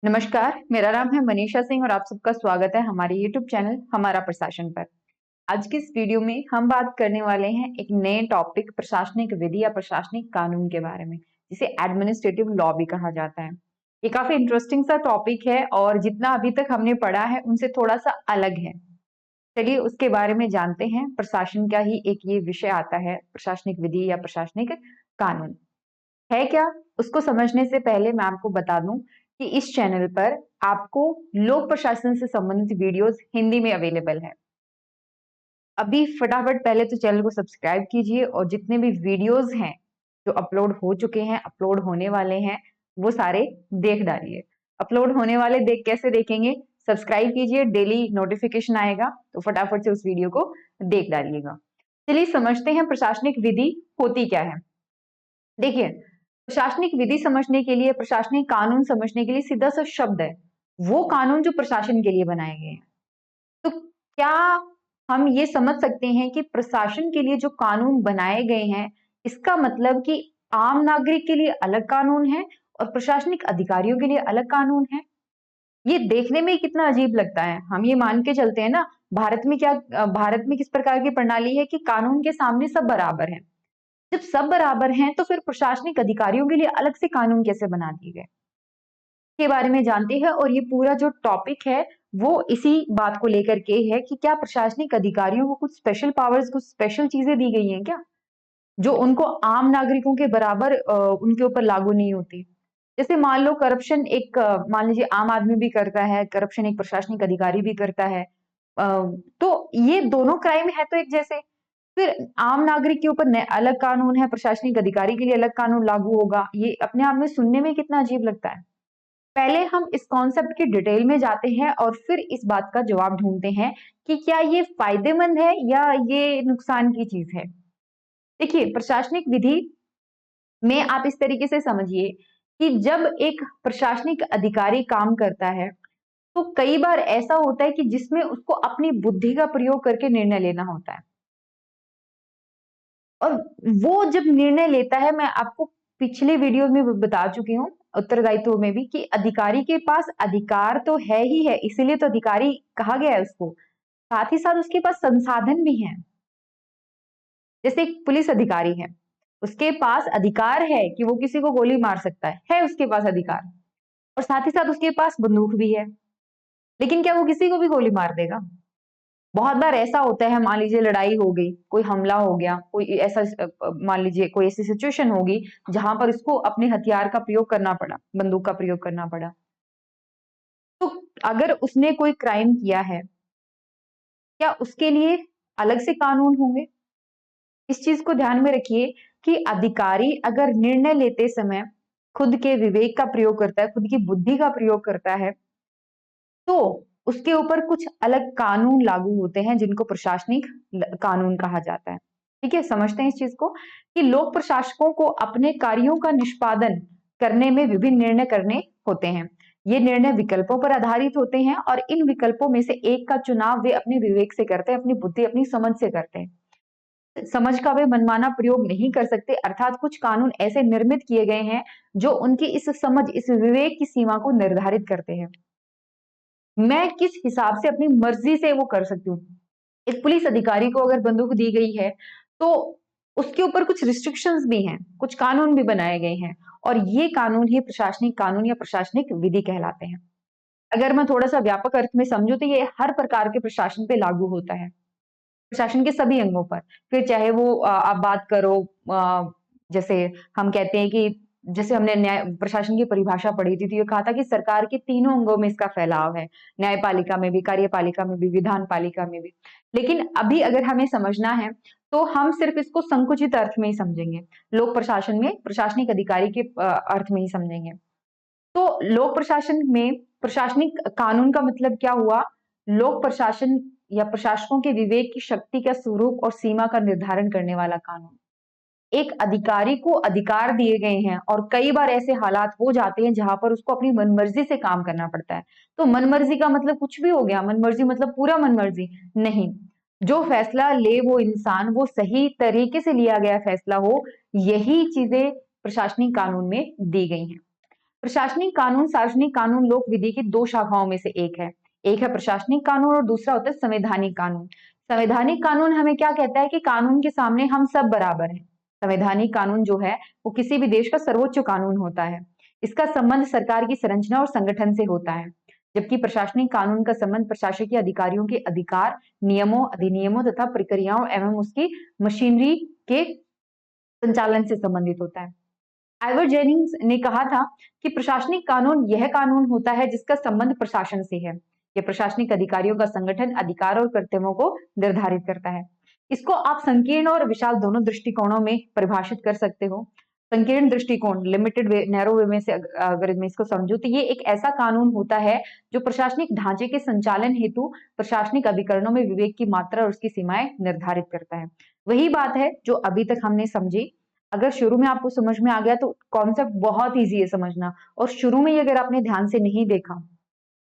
नमस्कार, मेरा नाम है मनीषा सिंह और आप सबका स्वागत है हमारे YouTube चैनल हमारा प्रशासन पर। आज की इस वीडियो में हम बात करने वाले हैं एक नए टॉपिक प्रशासनिक विधि या प्रशासनिक कानून के बारे में, जिसे एडमिनिस्ट्रेटिव लॉ भी कहा जाता है। ये काफी इंटरेस्टिंग सा टॉपिक है और जितना अभी तक हमने पढ़ा है उनसे थोड़ा सा अलग है। चलिए उसके बारे में जानते हैं। प्रशासन का ही एक ये विषय आता है, प्रशासनिक विधि या प्रशासनिक कानून है क्या? उसको समझने से पहले मैं आपको बता दूं कि इस चैनल पर आपको लोक प्रशासन से संबंधित वीडियोस हिंदी में अवेलेबल है। अभी फटाफट पहले तो चैनल को सब्सक्राइब कीजिए और जितने भी वीडियोस हैं जो अपलोड हो चुके हैं, अपलोड होने वाले हैं, वो सारे देख डालिए। अपलोड होने वाले कैसे देखेंगे? सब्सक्राइब कीजिए, डेली नोटिफिकेशन आएगा तो फटाफट से उस वीडियो को देख डालिएगा। चलिए समझते हैं प्रशासनिक विधि होती क्या है। देखिए, प्रशासनिक विधि समझने के लिए, प्रशासनिक कानून समझने के लिए सीधा सा शब्द है, वो कानून जो प्रशासन के लिए बनाए गए हैं। तो क्या हम ये समझ सकते हैं कि प्रशासन के लिए जो कानून बनाए गए हैं, इसका मतलब कि आम नागरिक के लिए अलग कानून है और प्रशासनिक अधिकारियों के लिए अलग कानून है? ये देखने में कितना अजीब लगता है। हम ये मान के चलते हैं ना, भारत में किस प्रकार की प्रणाली है कि कानून के सामने सब बराबर हैं। जब सब बराबर हैं तो फिर प्रशासनिक अधिकारियों के लिए अलग से कानून कैसे बना दिए गए, के बारे में जानते हैं। और ये पूरा जो टॉपिक है वो इसी बात को लेकर के है कि क्या प्रशासनिक अधिकारियों को कुछ स्पेशल पावर्स, कुछ स्पेशल चीजें दी गई हैं क्या, जो उनको आम नागरिकों के बराबर उनके ऊपर लागू नहीं होती। जैसे मान लो करप्शन एक मान लीजिए आम आदमी भी करता है, करप्शन एक प्रशासनिक अधिकारी भी करता है। अ, तो ये दोनों क्राइम है तो एक जैसे, फिर आम नागरिक के ऊपर अलग कानून है, प्रशासनिक अधिकारी के लिए अलग कानून लागू होगा। ये अपने आप में सुनने में कितना अजीब लगता है। पहले हम इस कॉन्सेप्ट की डिटेल में जाते हैं और फिर इस बात का जवाब ढूंढते हैं कि क्या ये फायदेमंद है या ये नुकसान की चीज है। देखिए, प्रशासनिक विधि में आप इस तरीके से समझिए कि जब एक प्रशासनिक अधिकारी काम करता है तो कई बार ऐसा होता है कि जिसमें उसको अपनी बुद्धि का प्रयोग करके निर्णय लेना होता है। और वो जब निर्णय लेता है, मैं आपको पिछले वीडियो में बता चुकी हूँ उत्तरदायित्व में भी, कि अधिकारी के पास अधिकार तो है ही है, इसीलिए तो अधिकारी कहा गया है उसको। साथ ही साथ उसके पास संसाधन भी हैं। जैसे एक पुलिस अधिकारी है, उसके पास अधिकार है कि वो किसी को गोली मार सकता है उसके पास अधिकार। और साथ ही साथ उसके पास बंदूक भी है। लेकिन क्या वो किसी को भी गोली मार देगा? बहुत बार ऐसा होता है, मान लीजिए लड़ाई हो गई, कोई हमला हो गया, कोई ऐसा मान लीजिए कोई ऐसी सिचुएशन होगी जहां पर इसको अपने हथियार का प्रयोग करना पड़ा, बंदूक का प्रयोग करना पड़ा। तो अगर उसने कोई क्राइम किया है, क्या उसके लिए अलग से कानून होंगे? इस चीज को ध्यान में रखिए कि अधिकारी अगर निर्णय लेते समय खुद के विवेक का प्रयोग करता है, खुद की बुद्धि का प्रयोग करता है, तो उसके ऊपर कुछ अलग कानून लागू होते हैं जिनको प्रशासनिक कानून कहा जाता है। ठीक है, समझते हैं इस चीज को कि लोक प्रशासकों को अपने कार्यों का निष्पादन करने में विभिन्न निर्णय करने होते हैं। ये निर्णय विकल्पों पर आधारित होते हैं और इन विकल्पों में से एक का चुनाव वे अपने विवेक से करते हैं, अपनी बुद्धि, अपनी समझ से करते हैं। समझ का वे मनमाना प्रयोग नहीं कर सकते, अर्थात कुछ कानून ऐसे निर्मित किए गए हैं जो उनकी इस समझ, इस विवेक की सीमा को निर्धारित करते हैं। मैं किस हिसाब से अपनी मर्जी से वो कर सकती हूँ। एक पुलिस अधिकारी को अगर बंदूक दी गई है तो उसके ऊपर कुछ रिस्ट्रिक्शंस भी हैं, कुछ कानून भी बनाए गए हैं और ये कानून ही प्रशासनिक कानून या प्रशासनिक विधि कहलाते हैं। अगर मैं थोड़ा सा व्यापक अर्थ में समझूं तो ये हर प्रकार के प्रशासन पे लागू होता है, प्रशासन के सभी अंगों पर। फिर चाहे वो आप बात करो, जैसे हम कहते हैं कि जैसे हमने न्याय प्रशासन की परिभाषा पढ़ी थी तो ये कहा था कि सरकार के तीनों अंगों में इसका फैलाव है, न्यायपालिका में भी, कार्यपालिका में भी, विधान पालिका में भी। लेकिन अभी अगर हमें समझना है तो हम सिर्फ इसको संकुचित अर्थ में ही समझेंगे, लोक प्रशासन में प्रशासनिक अधिकारी के अर्थ में ही समझेंगे। तो लोक प्रशासन में प्रशासनिक कानून का मतलब क्या हुआ? लोक प्रशासन या प्रशासकों के विवेक की शक्ति का स्वरूप और सीमा का निर्धारण करने वाला कानून। एक अधिकारी को अधिकार दिए गए हैं और कई बार ऐसे हालात हो जाते हैं जहां पर उसको अपनी मनमर्जी से काम करना पड़ता है। तो मनमर्जी का मतलब कुछ भी हो गया, मनमर्जी मतलब पूरा मनमर्जी नहीं। जो फैसला ले वो इंसान, वो सही तरीके से लिया गया फैसला हो, यही चीजें प्रशासनिक कानून में दी गई हैं। प्रशासनिक कानून सार्वजनिक कानून लोक विधि की दो शाखाओं में से एक है प्रशासनिक कानून और दूसरा होता है संवैधानिक कानून। संवैधानिक कानून हमें क्या कहता है कि कानून के सामने हम सब बराबर हैं। संवैधानिक कानून जो है वो किसी भी देश का सर्वोच्च कानून होता है। इसका संबंध सरकार की संरचना और संगठन से होता है, जबकि प्रशासनिक कानून का संबंध प्रशासकीय अधिकारियों के अधिकार, नियमों, अधिनियमों तथा प्रक्रियाओं एवं उसकी मशीनरी के संचालन से संबंधित होता है। आइवर जेनिंग्स ने कहा था कि प्रशासनिक कानून यह कानून होता है जिसका संबंध प्रशासन से है। यह प्रशासनिक अधिकारियों का संगठन, अधिकार और कर्तव्यों को निर्धारित करता है। इसको आप संकीर्ण और विशाल दोनों दृष्टिकोणों में परिभाषित कर सकते हो। संकीर्ण दृष्टिकोण, लिमिटेड वे, नैरो वे में से अगर मैं इसको समझूं तो ये एक ऐसा कानून होता है जो प्रशासनिक ढांचे के संचालन हेतु प्रशासनिक अभिकरणों में विवेक की मात्रा और उसकी सीमाएं निर्धारित करता है। वही बात है जो अभी तक हमने समझी। अगर शुरू में आपको समझ में आ गया तो कॉन्सेप्ट बहुत इजी है समझना, और शुरू में ही अगर आपने ध्यान से नहीं देखा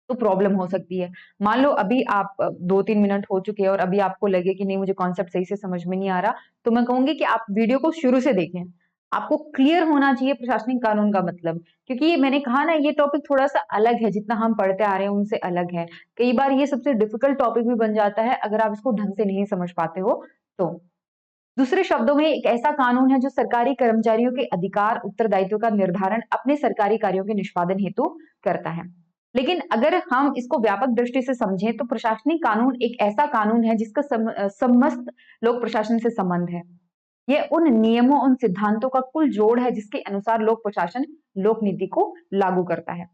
तो प्रॉब्लम हो सकती है। मान लो अभी आप 2-3 मिनट हो चुके हैं और अभी आपको लगे कि नहीं मुझे कॉन्सेप्ट सही से समझ में नहीं आ रहा, तो मैं कहूंगी कि आप वीडियो को शुरू से देखें। आपको क्लियर होना चाहिए प्रशासनिक कानून का मतलब, क्योंकि ये मैंने कहा ना ये टॉपिक थोड़ा सा अलग है, जितना हम पढ़ते आ रहे हैं उनसे अलग है। कई बार ये सबसे डिफिकल्ट टॉपिक भी बन जाता है अगर आप इसको ढंग से नहीं समझ पाते हो तो। दूसरे शब्दों में एक ऐसा कानून है जो सरकारी कर्मचारियों के अधिकार, उत्तरदायित्व का निर्धारण अपने सरकारी कार्यों के निष्पादन हेतु करता है। लेकिन अगर हम इसको व्यापक दृष्टि से समझें तो प्रशासनिक कानून एक ऐसा कानून है जिसका समस्त लोक प्रशासन से संबंध है। यह उन नियमों, उन सिद्धांतों का कुल जोड़ है जिसके अनुसार लोक प्रशासन लोक नीति को लागू करता है।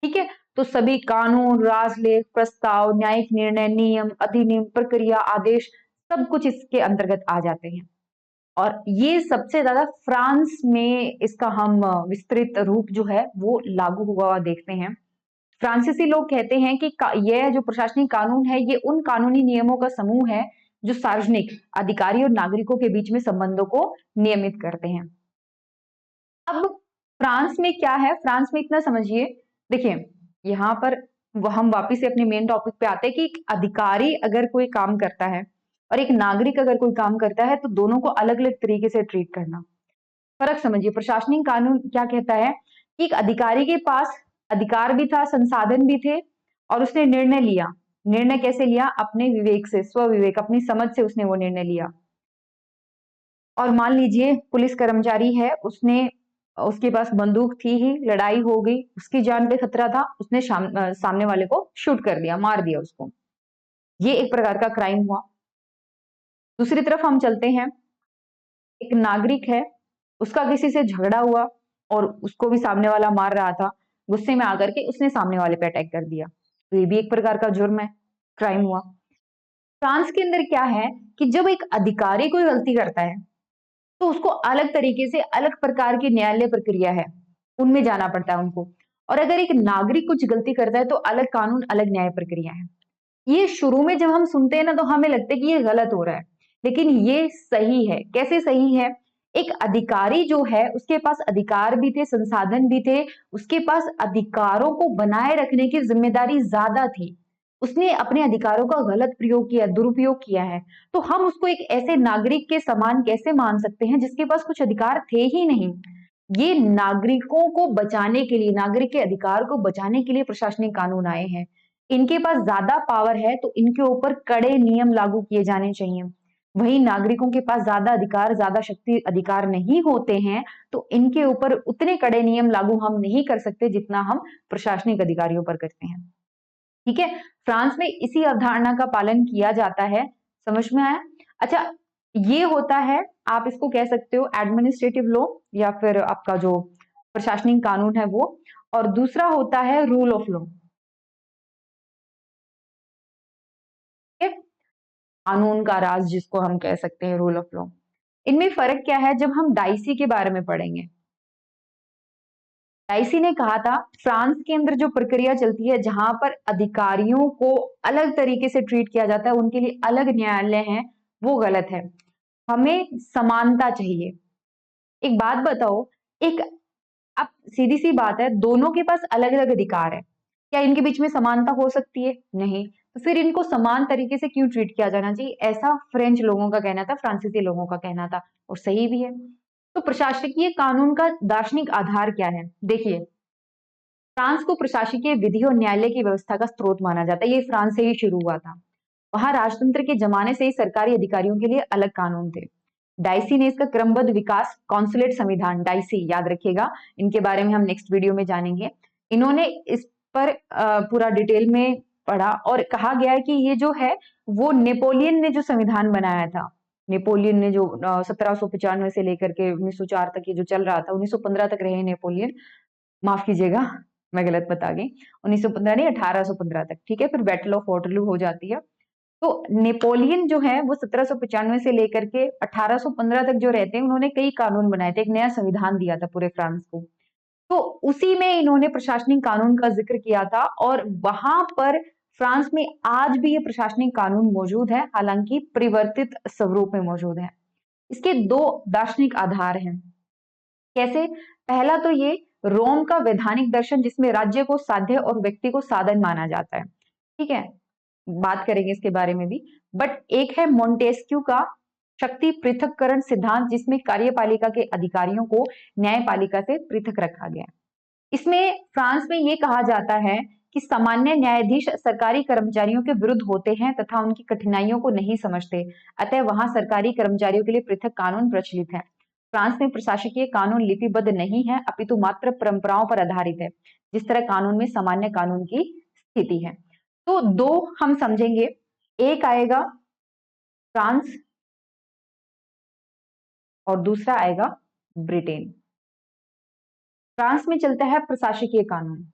ठीक है, तो सभी कानून, राजलेख, प्रस्ताव, न्यायिक निर्णय, नियम, अधिनियम, प्रक्रिया, आदेश सब कुछ इसके अंतर्गत आ जाते हैं। और ये सबसे ज्यादा फ्रांस में इसका हम विस्तृत रूप जो है वो लागू हुआ देखते हैं। फ्रांसीसी लोग कहते हैं कि यह जो प्रशासनिक कानून है ये उन कानूनी नियमों का समूह है जो सार्वजनिक अधिकारी और नागरिकों के बीच में संबंधों को नियमित करते हैं। अब फ्रांस में क्या है, फ्रांस में इतना समझिए, देखिए यहाँ पर हम वापिस से अपने मेन टॉपिक पे आते हैं कि एक अधिकारी अगर कोई काम करता है और एक नागरिक अगर कोई काम करता है तो दोनों को अलग अलग तरीके से ट्रीट करना। फर्क समझिए, प्रशासनिक कानून क्या कहता है कि एक अधिकारी के पास अधिकार भी था, संसाधन भी थे, और उसने निर्णय लिया। निर्णय कैसे लिया? अपने विवेक से, स्वविवेक, अपनी समझ से उसने वो निर्णय लिया। और मान लीजिए पुलिस कर्मचारी है, उसने उसके पास बंदूक थी ही, लड़ाई हो गई, उसकी जान पे खतरा था, उसने सामने वाले को शूट कर दिया, मार दिया उसको। ये एक प्रकार का क्राइम हुआ। दूसरी तरफ हम चलते हैं, एक नागरिक है, उसका किसी से झगड़ा हुआ और उसको भी सामने वाला मार रहा था, गुस्से में आकर के उसने सामने वाले पे अटैक कर दिया, तो ये भी एक प्रकार का जुर्म है, क्राइम हुआ। फ्रांस के अंदर क्या है कि जब एक अधिकारी कोई गलती करता है तो उसको अलग तरीके से, अलग प्रकार की न्यायालय प्रक्रिया है, उनमें जाना पड़ता है उनको। और अगर एक नागरिक कुछ गलती करता है तो अलग कानून, अलग न्याय प्रक्रिया है। ये शुरू में जब हम सुनते हैं ना तो हमें लगता है कि ये गलत हो रहा है, लेकिन ये सही है। कैसे सही है? एक अधिकारी जो है उसके पास अधिकार भी थे, संसाधन भी थे, उसके पास अधिकारों को बनाए रखने की जिम्मेदारी ज्यादा थी। उसने अपने अधिकारों का गलत प्रयोग किया, दुरुपयोग किया है, तो हम उसको एक ऐसे नागरिक के समान कैसे मान सकते हैं जिसके पास कुछ अधिकार थे ही नहीं। ये नागरिकों को बचाने के लिए, नागरिक के अधिकार को बचाने के लिए प्रशासनिक कानून आए हैं। इनके पास ज्यादा पावर है तो इनके ऊपर कड़े नियम लागू किए जाने चाहिए। वहीं नागरिकों के पास ज्यादा अधिकार, ज्यादा शक्ति, अधिकार नहीं होते हैं तो इनके ऊपर उतने कड़े नियम लागू हम नहीं कर सकते जितना हम प्रशासनिक अधिकारियों पर करते हैं। ठीक है, फ्रांस में इसी अवधारणा का पालन किया जाता है। समझ में आया? अच्छा, ये होता है, आप इसको कह सकते हो एडमिनिस्ट्रेटिव लॉ या फिर आपका जो प्रशासनिक कानून है वो, और दूसरा होता है रूल ऑफ लॉ। कानून का राज जिसको हम कह सकते हैं, रूल ऑफ लॉ। इनमें फर्क क्या है? जब हम डाइसी के बारे में पढ़ेंगे, डाइसी ने कहा था फ्रांस के अंदर जो प्रक्रिया चलती है जहां पर अधिकारियों को अलग तरीके से ट्रीट किया जाता है, उनके लिए अलग न्यायालय हैं, वो गलत है। हमें समानता चाहिए। एक बात बताओ, एक अब सीधी सी बात है, दोनों के पास अलग अलग अधिकार है, क्या इनके बीच में समानता हो सकती है? नहीं। तो फिर इनको समान तरीके से क्यों ट्रीट किया जाना चाहिए? ऐसा फ्रेंच लोगों का कहना था, फ्रांसीसी लोगों का कहना था, और सही भी है। तो प्रशासकीय कानून का दार्शनिक आधार क्या है? देखिए, फ्रांस को प्रशासकीय विधि और न्यायालय की व्यवस्था का स्रोत माना जाता है। ये फ्रांस से ही शुरू हुआ था। वहां राजतंत्र के जमाने से ही सरकारी अधिकारियों के लिए अलग कानून थे। डाइसी ने इसका क्रमबद्ध विकास कॉन्सुलेट संविधान, डाइसी याद रखिएगा, इनके बारे में हम नेक्स्ट वीडियो में जानेंगे। इन्होंने इस पर पूरा डिटेल में पढ़ा और कहा गया है कि ये जो है वो नेपोलियन ने जो संविधान बनाया था, नेपोलियन ने जो 1795 से लेकर के 1904 तक ये जो चल रहा था, 1915 तक रहे नेपोलियन, माफ कीजिएगा मैं गलत बता गई, 1915 नहीं 1815 तक, ठीक है। फिर बैटल ऑफ वाटरलू हो जाती है। तो नेपोलियन जो है वो 1795 से लेकर के 1815 तक जो रहते हैं, उन्होंने कई कानून बनाए थे, एक नया संविधान दिया था पूरे फ्रांस को। तो उसी में इन्होंने प्रशासनिक कानून का जिक्र किया था और वहां पर फ्रांस में आज भी ये प्रशासनिक कानून मौजूद है, हालांकि परिवर्तित स्वरूप में मौजूद है। इसके दो दार्शनिक आधार हैं। कैसे? पहला तो ये रोम का वैधानिक दर्शन, जिसमें राज्य को साध्य और व्यक्ति को साधन माना जाता है, ठीक है, बात करेंगे इसके बारे में भी। बट एक है मोंटेस्क्यू का शक्ति पृथक्करण सिद्धांत, जिसमें कार्यपालिका के अधिकारियों को न्यायपालिका से पृथक रखा गया। इसमें फ्रांस में ये कहा जाता है कि सामान्य न्यायाधीश सरकारी कर्मचारियों के विरुद्ध होते हैं तथा उनकी कठिनाइयों को नहीं समझते, अतः वहां सरकारी कर्मचारियों के लिए पृथक कानून प्रचलित है। फ्रांस में प्रशासकीय कानून लिपिबद्ध नहीं है, अपितु मात्र परंपराओं पर आधारित है, जिस तरह कानून में सामान्य कानून की स्थिति है। तो दो हम समझेंगे, एक आएगा फ्रांस और दूसरा आएगा ब्रिटेन। फ्रांस में चलता है प्रशासकीय कानून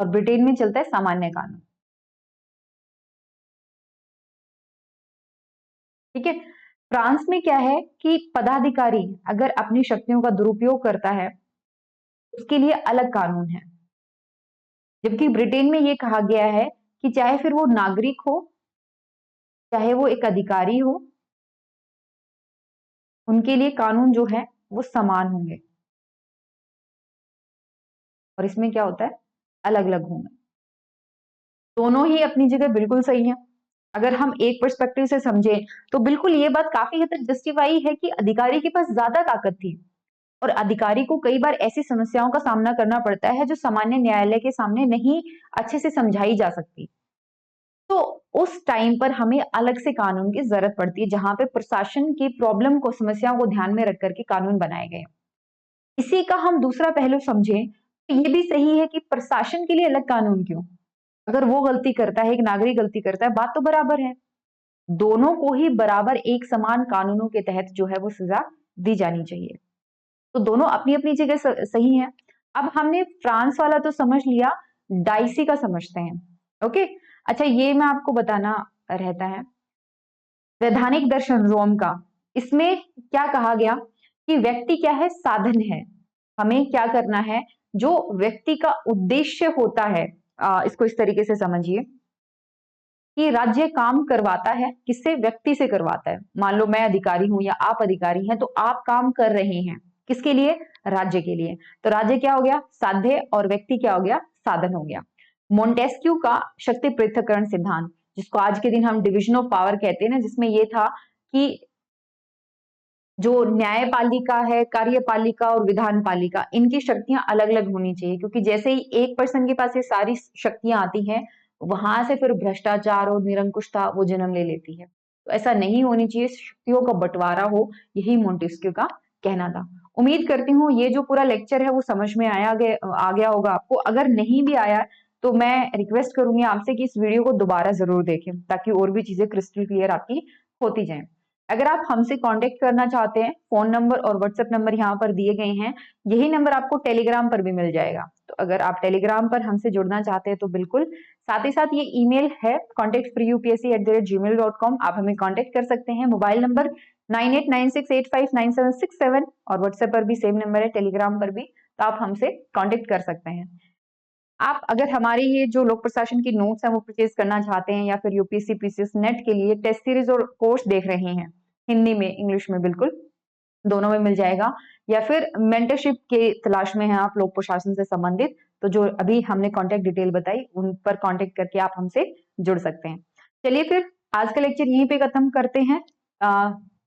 और ब्रिटेन में चलता है सामान्य कानून, ठीक है। फ्रांस में क्या है कि पदाधिकारी अगर अपनी शक्तियों का दुरुपयोग करता है, उसके लिए अलग कानून है। जबकि ब्रिटेन में यह कहा गया है कि चाहे फिर वो नागरिक हो, चाहे वो एक अधिकारी हो, उनके लिए कानून जो है वो समान होंगे। और इसमें क्या होता है, अलग अलग होंगे। दोनों ही अपनी जगह बिल्कुल सही है। अगर हम एक पर्सपेक्टिव से समझें तो बिल्कुल ये बात काफी हद तक जस्टिफाई है कि अधिकारी के पास ज्यादा ताकत थी और अधिकारी को कई बार ऐसी समस्याओं का सामना करना पड़ता है जो सामान्य न्यायालय के सामने नहीं अच्छे से समझाई जा सकती। तो उस टाइम पर हमें अलग से कानून की जरूरत पड़ती है, जहां पे प्रशासन की प्रॉब्लम को, समस्याओं को ध्यान में रख करके कानून बनाए गए। इसी का हम दूसरा पहलू समझें तो ये भी सही है कि प्रशासन के लिए अलग कानून क्यों? अगर वो गलती करता है, एक नागरिक गलती करता है, बात तो बराबर है। दोनों को ही बराबर एक समान कानूनों के तहत जो है वो सजा दी जानी चाहिए। तो दोनों अपनी अपनी जगह सही है। अब हमने फ्रांस वाला तो समझ लिया, डाइसी का समझते हैं। ओके, अच्छा ये मैं आपको बताना रहता है, वैधानिक दर्शन रोम का, इसमें क्या कहा गया कि व्यक्ति क्या है, साधन है। हमें क्या करना है, जो व्यक्ति का उद्देश्य होता है, इसको इस तरीके से समझिए कि राज्य काम करवाता है, किससे? व्यक्ति से करवाता है। मान लो मैं अधिकारी हूं या आप अधिकारी हैं, तो आप काम कर रहे हैं किसके लिए? राज्य के लिए। तो राज्य क्या हो गया? साध्य, और व्यक्ति क्या हो गया? साधन हो गया। मोंटेस्क्यू का शक्ति पृथक्करण सिद्धांत, जिसको आज के दिन हम डिविजन ऑफ पावर कहते हैं ना, जिसमें यह था कि जो न्यायपालिका है, कार्यपालिका और विधान पालिका, इनकी शक्तियां अलग अलग होनी चाहिए, क्योंकि जैसे ही एक पर्सन के पास ये सारी शक्तियां आती हैं, वहां से फिर भ्रष्टाचार और निरंकुशता वो जन्म ले लेती है। तो ऐसा नहीं होनी चाहिए, शक्तियों का बंटवारा हो, यही मोंटेस्क्यू का कहना था। उम्मीद करती हूँ ये जो पूरा लेक्चर है वो समझ में आ गया होगा आपको। अगर नहीं भी आया तो मैं रिक्वेस्ट करूंगी आपसे कि इस वीडियो को दोबारा जरूर देखें, ताकि और भी चीजें क्रिस्टल क्लियर आपकी होती जाएं। अगर आप हमसे कांटेक्ट करना चाहते हैं, फोन नंबर और व्हाट्सएप नंबर यहाँ पर दिए गए हैं, यही नंबर आपको टेलीग्राम पर भी मिल जाएगा। तो अगर आप टेलीग्राम पर हमसे जुड़ना चाहते हैं तो बिल्कुल, साथ ही साथ ये ईमेल है contactforupsc@gmail.com, आप हमें कांटेक्ट कर सकते हैं। मोबाइल नंबर 9896859767 और व्हाट्सएप पर भी सेम नंबर है, टेलीग्राम पर भी, तो आप हमसे कांटेक्ट कर सकते हैं। आप अगर हमारे ये जो लोक प्रशासन की नोट्स है वो परचेज करना चाहते हैं, या फिर यूपीएससी पीसीएस नेट के लिए टेस्ट सीरीज और कोर्स देख रहे हैं, हिंदी में इंग्लिश में, बिल्कुल दोनों में मिल जाएगा, या फिर मेंटरशिप के तलाश में हैं आप लोक प्रशासन से संबंधित, तो जो अभी हमने कॉन्टेक्ट डिटेल बताई उन पर कॉन्टेक्ट करके आप हमसे जुड़ सकते हैं। चलिए फिर आज का लेक्चर यहीं पे खत्म करते हैं।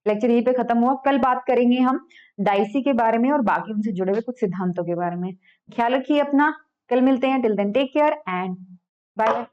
लेक्चर यहीं पे खत्म हुआ। कल बात करेंगे हम डाइसी के बारे में और बाकी उनसे जुड़े हुए कुछ सिद्धांतों के बारे में। ख्याल रखिए अपना, कल मिलते हैं। Till then take care and bye.